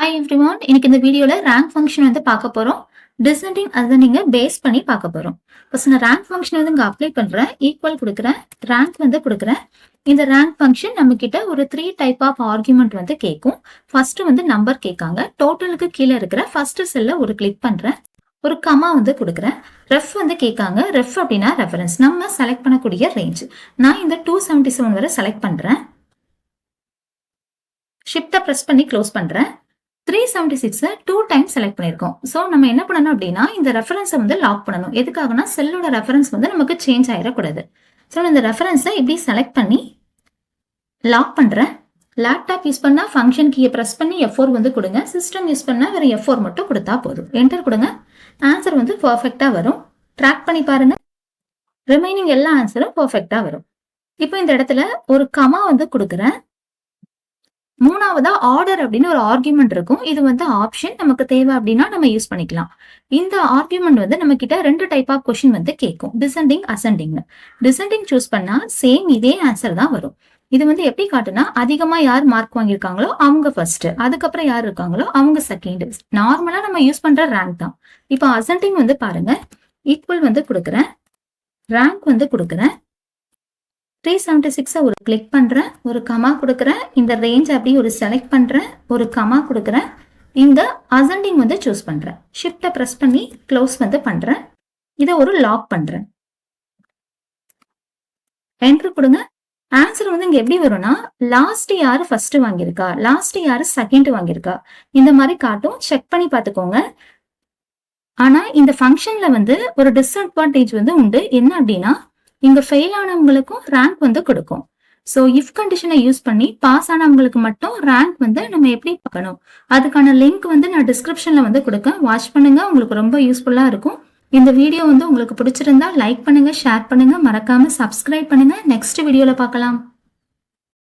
Hi everyone. இன்னைக்கு இந்த வீடியோல ரேங்க் ஃபங்க்ஷன் வந்து பார்க்க போறோம். டிசெண்டிங் அசெண்டிங்க பேஸ் பண்ணி பார்க்க போறோம். ஃபர்ஸ்ட் நான் ரேங்க் ஃபங்க்ஷன் வந்து இங்க அப்ளை பண்றேன். ஈக்குவல் கொடுக்குறேன். ரேங்க் வந்து கொடுக்குறேன். இந்த ரேங்க் ஃபங்க்ஷன் நம்ம கிட்ட ஒரு 3 டைப் ஆஃப் ஆர்குமெண்ட் வந்து கேட்கும். ஃபர்ஸ்ட் வந்து நம்பர் கேட்காங்க. டோட்டலுக்கு கீழே இருக்கிற ஃபர்ஸ்ட் செல்ல ஒரு கிளிக் பண்றேன். ஒரு கமா வந்து கொடுக்குறேன். ரெஃப் வந்து கேட்காங்க. ரெஃப் அப்படின்னா ரெஃபரன்ஸ். நம்ம செலக்ட் பண்ணக்கூடிய ரேஞ்ச். நான் இந்த 277 வரை செலக்ட் பண்றேன். ஷிஃப்ட்டை பிரஸ் பண்ணி க்ளோஸ் பண்றேன். 376 2 டைம்ஸ் செலக்ட் பண்ணிருக்கோம். சோ நம்ம என்ன பண்ணணும் அப்படின்னா இந்த ரெஃபரன்ஸை வந்து லாக் பண்ணணும். எதுக்காகனா செல்லோட ரெஃபரன்ஸ் வந்து நமக்கு சேஞ்ச் ஆயிடக்கூடாது. ஸோ இந்த ரெஃபரன்ஸை இப்படி செலக்ட் பண்ணி லாக் பண்றேன். லேப்டாப் யூஸ் பண்ணா ஃபங்க்ஷன் கீயை பிரஸ் பண்ணி F4 வந்து கொடுங்க. சிஸ்டம் யூஸ் பண்ணா வேற F4 மட்டும் கொடுத்தா போதும். என்டர் கொடுங்க. ஆன்சர் வந்து பர்ஃபெக்டா வரும். ட்ராக் பண்ணி பாருங்க. ரிமைனிங் எல்லா ஆன்சரும் பர்ஃபெக்டா வரும். இப்போ இந்த இடத்துல ஒரு கமா வந்து கொடுக்குறேன். மூணாவதா ஆர்டர் அப்படின்னு ஒரு ஆர்குமெண்ட் இருக்கும். இது வந்து ஆப்ஷன். நமக்கு தேவை அப்படின்னா நம்ம யூஸ் பண்ணிக்கலாம். இந்த ஆர்குமெண்ட் வந்து நம்ம கிட்ட 2 டைப் ஆஃப் கொஸ்டின் வந்து கேட்கும். Descending ascending. டிசெண்டிங் சூஸ் பண்ணா சேம் இதே ஆன்சர் தான் வரும். இது வந்து எப்படி காட்டுனா அதிகமா யார் மார்க் வாங்கியிருக்காங்களோ அவங்க ஃபர்ஸ்ட், அதுக்கப்புறம் யார் இருக்காங்களோ அவங்க செகண்ட். நார்மலா நம்ம யூஸ் பண்ற ரேங்க் தான். இப்போ அசெண்டிங் வந்து பாருங்க. ஈக்குவல் வந்து கொடுக்குறேன். ரேங்க் வந்து கொடுக்குறேன். 376 ஒரு கிளிக் பண்றேன். ஒரு கமா கொடுக்குறேன். இந்த ரேஞ்ச் அப்படியே ஒரு செலக்ட் பண்றேன். ஒரு கமா கொடுக்குறேன். இந்த அசெண்டிங் வந்து சூஸ் பண்றேன். ஷிஃப்ட்டை பிரஸ் பண்ணி க்ளோஸ் வந்து பண்றேன். இதை ஒரு லாக் பண்றேன். என்டர் கொடுங்க. ஆன்சர் வந்து இங்க எப்படி வரும்னா லாஸ்ட் யாரு ஃபர்ஸ்ட் வாங்கியிருக்கா, லாஸ்ட் யாரு செகண்ட் வாங்கியிருக்கா, இந்த மாதிரி காட்டும். செக் பண்ணி பார்த்துக்கோங்க. ஆனா இந்த ஃபங்க்ஷன்ல வந்து ஒரு டிஸ்அட்வான்டேஜ் வந்து உண்டு. என்ன அப்படின்னா இங்க ஃபெயில் ஆனவங்களுக்கும் ரேங்க் வந்து கொடுக்கும். ஸோ இஃப் கண்டிஷனை யூஸ் பண்ணி பாஸ் ஆனவங்களுக்கு மட்டும் ரேங்க் வந்து நம்ம எப்படி பார்க்கணும், அதுக்கான லிங்க் வந்து நான் டிஸ்கிரிப்ஷன்ல வந்து கொடுக்கேன். வாட்ச் பண்ணுங்க. உங்களுக்கு ரொம்ப யூஸ்ஃபுல்லா இருக்கும். இந்த வீடியோ வந்து உங்களுக்கு பிடிச்சிருந்தா லைக் பண்ணுங்க, ஷேர் பண்ணுங்க, மறக்காம சப்ஸ்கிரைப் பண்ணுங்க. நெக்ஸ்ட் வீடியோல பார்க்கலாம்.